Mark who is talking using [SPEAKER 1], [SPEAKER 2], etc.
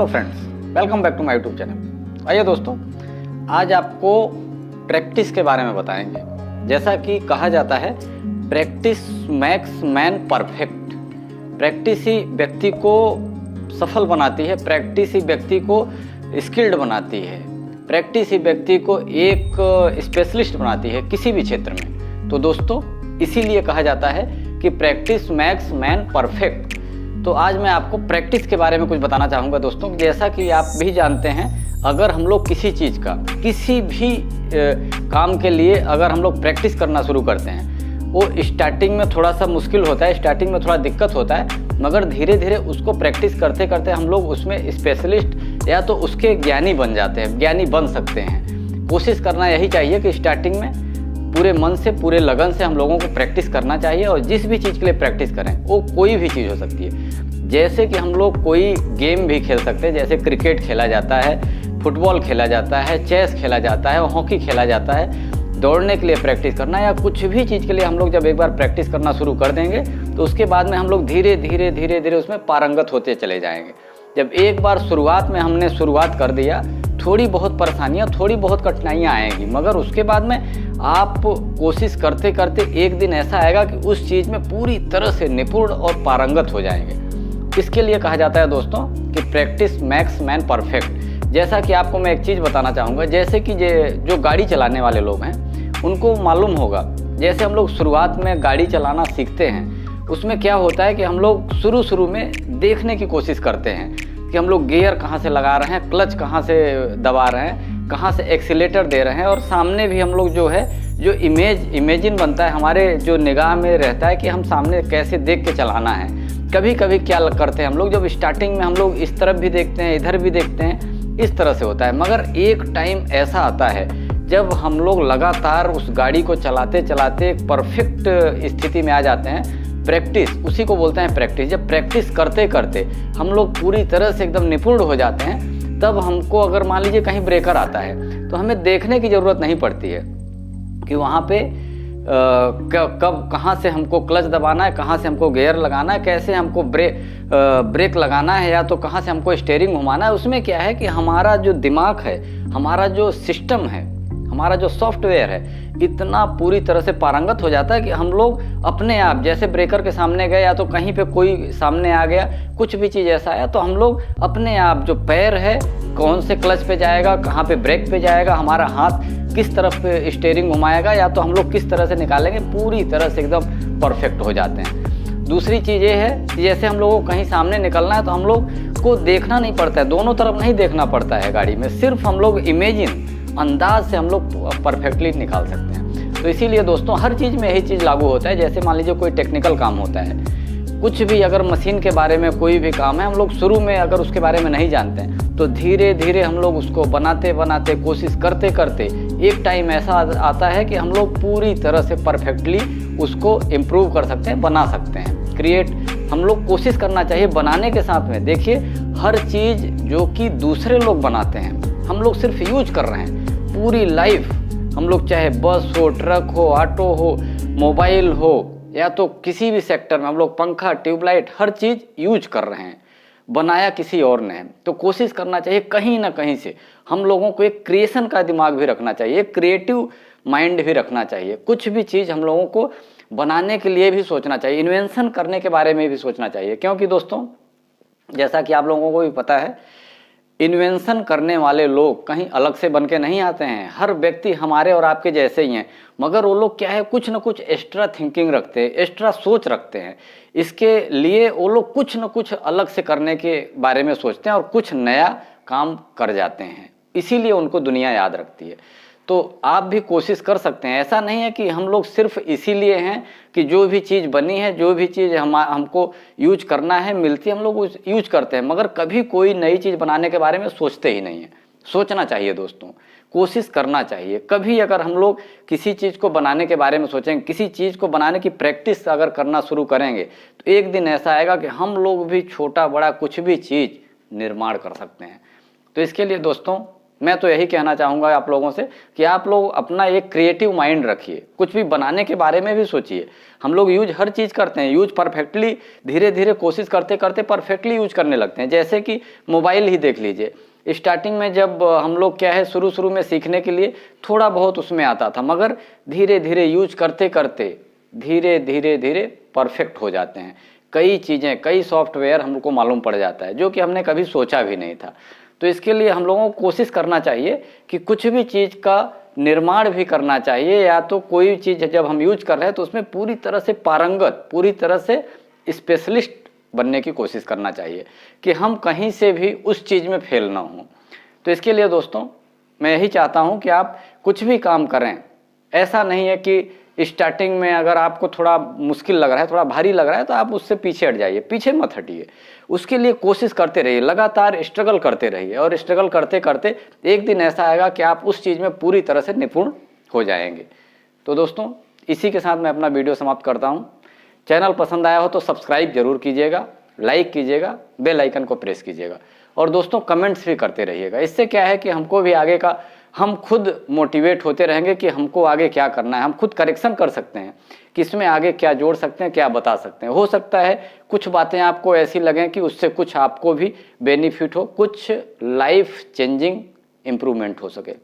[SPEAKER 1] Hello friends, welcome back to my YouTube channel. आइए दोस्तों, आज आपको प्रैक्टिस के बारे में बताएंगे। जैसा कि कहा जाता है, practice makes man perfect. Practice ही व्यक्ति को सफल बनाती है, प्रैक्टिस ही व्यक्ति को स्किल्ड बनाती है, प्रैक्टिस ही व्यक्ति को एक स्पेशलिस्ट बनाती है किसी भी क्षेत्र में। तो दोस्तों, इसीलिए कहा जाता है कि प्रैक्टिस मेक्स मैन परफेक्ट। तो आज मैं आपको प्रैक्टिस के बारे में कुछ बताना चाहूँगा दोस्तों। जैसा कि आप भी जानते हैं, अगर हम लोग किसी चीज़ का, किसी भी काम के लिए अगर हम लोग प्रैक्टिस करना शुरू करते हैं, वो स्टार्टिंग में थोड़ा सा मुश्किल होता है, स्टार्टिंग में थोड़ा दिक्कत होता है, मगर धीरे धीरे उसको प्रैक्टिस करते करते हम लोग उसमें स्पेशलिस्ट या तो उसके ज्ञानी बन जाते हैं, ज्ञानी बन सकते हैं। कोशिश करना यही चाहिए कि स्टार्टिंग में पूरे मन से, पूरे लगन से हम लोगों को प्रैक्टिस करना चाहिए। और जिस भी चीज़ के लिए प्रैक्टिस करें, वो कोई भी चीज़ हो सकती है। जैसे कि हम लोग कोई गेम भी खेल सकते हैं, जैसे क्रिकेट खेला जाता है, फुटबॉल खेला जाता है, चेस खेला जाता है, हॉकी खेला जाता है। दौड़ने के लिए प्रैक्टिस करना या कुछ भी चीज़ के लिए हम लोग जब एक बार प्रैक्टिस करना शुरू कर देंगे, तो उसके बाद में हम लोग धीरे धीरे उसमें पारंगत होते चले जाएंगे। जब एक बार शुरुआत में हमने शुरुआत कर दिया, थोड़ी बहुत परेशानियाँ, थोड़ी बहुत कठिनाइयाँ आएंगी, मगर उसके बाद में आप कोशिश करते करते एक दिन ऐसा आएगा कि उस चीज़ में पूरी तरह से निपुण और पारंगत हो जाएंगे। इसके लिए कहा जाता है दोस्तों कि प्रैक्टिस मेक्स मैन परफेक्ट। जैसा कि आपको मैं एक चीज़ बताना चाहूँगा, जैसे कि जो गाड़ी चलाने वाले लोग हैं, उनको मालूम होगा, जैसे हम लोग शुरुआत में गाड़ी चलाना सीखते हैं, उसमें क्या होता है कि हम लोग शुरू में देखने की कोशिश करते हैं कि हम लोग गियर कहाँ से लगा रहे हैं, क्लच कहाँ से दबा रहे हैं, कहाँ से एक्सीलेटर दे रहे हैं, और सामने भी हम लोग जो है जो इमेजिन बनता है, हमारे जो निगाह में रहता है कि हम सामने कैसे देख के चलाना है। कभी कभी क्या करते हैं हम लोग, जब स्टार्टिंग में हम लोग इस तरफ भी देखते हैं, इधर भी देखते हैं, इस तरह से होता है। मगर एक टाइम ऐसा आता है जब हम लोग लगातार उस गाड़ी को चलाते चलाते परफेक्ट स्थिति में आ जाते हैं। प्रैक्टिस, उसी को बोलते हैं प्रैक्टिस। जब प्रैक्टिस करते करते हम लोग पूरी तरह से एकदम निपुण हो जाते हैं, तब हमको अगर मान लीजिए कहीं ब्रेकर आता है, तो हमें देखने की ज़रूरत नहीं पड़ती है कि वहाँ पे कब कहाँ से हमको क्लच दबाना है, कहाँ से हमको गियर लगाना है, कैसे हमको ब्रेक लगाना है, या तो कहाँ से हमको स्टीयरिंग घुमाना है। उसमें क्या है कि हमारा जो दिमाग है, हमारा जो सिस्टम है, हमारा जो सॉफ्टवेयर है, इतना पूरी तरह से पारंगत हो जाता है कि हम लोग अपने आप, जैसे ब्रेकर के सामने गए या तो कहीं पे कोई सामने आ गया, कुछ भी चीज़ ऐसा आया, तो हम लोग अपने आप जो पैर है, कौन से क्लच पे जाएगा, कहाँ पे ब्रेक पे जाएगा, हमारा हाथ किस तरफ पे स्टीयरिंग घुमाएगा, या तो हम लोग किस तरह से निकालेंगे, पूरी तरह से एकदम परफेक्ट हो जाते हैं। दूसरी चीज़ ये है कि जैसे हम लोगों को कहीं सामने निकलना है, तो हम लोग को देखना नहीं पड़ता है, दोनों तरफ नहीं देखना पड़ता है गाड़ी में, सिर्फ हम लोग इमेजिन अंदाज से हम लोग परफेक्टली निकाल सकते हैं। तो इसीलिए दोस्तों, हर चीज़ में यही चीज़ लागू होता है। जैसे मान लीजिए कोई टेक्निकल काम होता है, कुछ भी अगर मशीन के बारे में कोई भी काम है, हम लोग शुरू में अगर उसके बारे में नहीं जानते हैं, तो धीरे धीरे हम लोग उसको बनाते बनाते, कोशिश करते करते एक टाइम ऐसा आता है कि हम लोग पूरी तरह से परफेक्टली उसको इम्प्रूव कर सकते हैं, बना सकते हैं। क्रिएट हम लोग कोशिश करना चाहिए बनाने के साथ में। देखिए, हर चीज़ जो कि दूसरे लोग बनाते हैं, हम लोग सिर्फ यूज कर रहे हैं। पूरी लाइफ हम लोग, चाहे बस हो, ट्रक हो, ऑटो हो, मोबाइल हो, या तो किसी भी सेक्टर में हम लोग पंखा, ट्यूबलाइट, हर चीज़ यूज कर रहे हैं, बनाया किसी और ने। तो कोशिश करना चाहिए कहीं ना कहीं से हम लोगों को एक क्रिएशन का दिमाग भी रखना चाहिए, एक क्रिएटिव माइंड भी रखना चाहिए। कुछ भी चीज़ हम लोगों को बनाने के लिए भी सोचना चाहिए, इन्वेंशन करने के बारे में भी सोचना चाहिए। क्योंकि दोस्तों, जैसा कि आप लोगों को भी पता है, इन्वेंशन करने वाले लोग कहीं अलग से बन के नहीं आते हैं। हर व्यक्ति हमारे और आपके जैसे ही हैं, मगर वो लोग क्या है, कुछ ना कुछ एक्स्ट्रा थिंकिंग रखते हैं, एक्स्ट्रा सोच रखते हैं। इसके लिए वो लोग कुछ ना कुछ अलग से करने के बारे में सोचते हैं और कुछ नया काम कर जाते हैं, इसीलिए उनको दुनिया याद रखती है। तो आप भी कोशिश कर सकते हैं। ऐसा नहीं है कि हम लोग सिर्फ इसीलिए हैं कि जो भी चीज़ बनी है, जो भी चीज़ हमको यूज करना है, मिलती है, हम लोग यूज करते हैं, मगर कभी कोई नई चीज़ बनाने के बारे में सोचते ही नहीं है। सोचना चाहिए दोस्तों, कोशिश करना चाहिए। कभी अगर हम लोग किसी चीज़ को बनाने के बारे में सोचेंगे, किसी चीज़ को बनाने की प्रैक्टिस अगर करना शुरू करेंगे, तो एक दिन ऐसा आएगा कि हम लोग भी छोटा बड़ा कुछ भी चीज़ निर्माण कर सकते हैं। तो इसके लिए दोस्तों, मैं तो यही कहना चाहूँगा आप लोगों से कि आप लोग अपना एक क्रिएटिव माइंड रखिए, कुछ भी बनाने के बारे में भी सोचिए। हम लोग यूज हर चीज़ करते हैं, यूज परफेक्टली धीरे धीरे कोशिश करते करते परफेक्टली यूज करने लगते हैं। जैसे कि मोबाइल ही देख लीजिए, स्टार्टिंग में जब हम लोग क्या है शुरू में सीखने के लिए थोड़ा बहुत उसमें आता था, मगर धीरे धीरे यूज करते करते धीरे धीरे धीरे परफेक्ट हो जाते हैं। कई चीज़ें, कई सॉफ्टवेयर हमको मालूम पड़ जाता है जो कि हमने कभी सोचा भी नहीं था। तो इसके लिए हम लोगों को कोशिश करना चाहिए कि कुछ भी चीज़ का निर्माण भी करना चाहिए, या तो कोई चीज़ जब हम यूज कर रहे हैं तो उसमें पूरी तरह से पारंगत, पूरी तरह से स्पेशलिस्ट बनने की कोशिश करना चाहिए कि हम कहीं से भी उस चीज़ में फेल ना हो। तो इसके लिए दोस्तों मैं यही चाहता हूँ कि आप कुछ भी काम करें, ऐसा नहीं है कि स्टार्टिंग में अगर आपको थोड़ा मुश्किल लग रहा है, थोड़ा भारी लग रहा है, तो आप उससे पीछे हट जाइए, पीछे मत हटिए। उसके लिए कोशिश करते रहिए, लगातार स्ट्रगल करते रहिए, और स्ट्रगल करते करते एक दिन ऐसा आएगा कि आप उस चीज़ में पूरी तरह से निपुण हो जाएंगे। तो दोस्तों इसी के साथ मैं अपना वीडियो समाप्त करता हूँ। चैनल पसंद आया हो तो सब्सक्राइब जरूर कीजिएगा, लाइक कीजिएगा, बेल आइकन को प्रेस कीजिएगा, और दोस्तों कमेंट्स भी करते रहिएगा। इससे क्या है कि हमको भी आगे का, हम खुद मोटिवेट होते रहेंगे कि हमको आगे क्या करना है। हम खुद करेक्शन कर सकते हैं कि इसमें आगे क्या जोड़ सकते हैं, क्या बता सकते हैं। हो सकता है कुछ बातें आपको ऐसी लगें कि उससे कुछ आपको भी बेनिफिट हो, कुछ लाइफ चेंजिंग इम्प्रूवमेंट हो सके।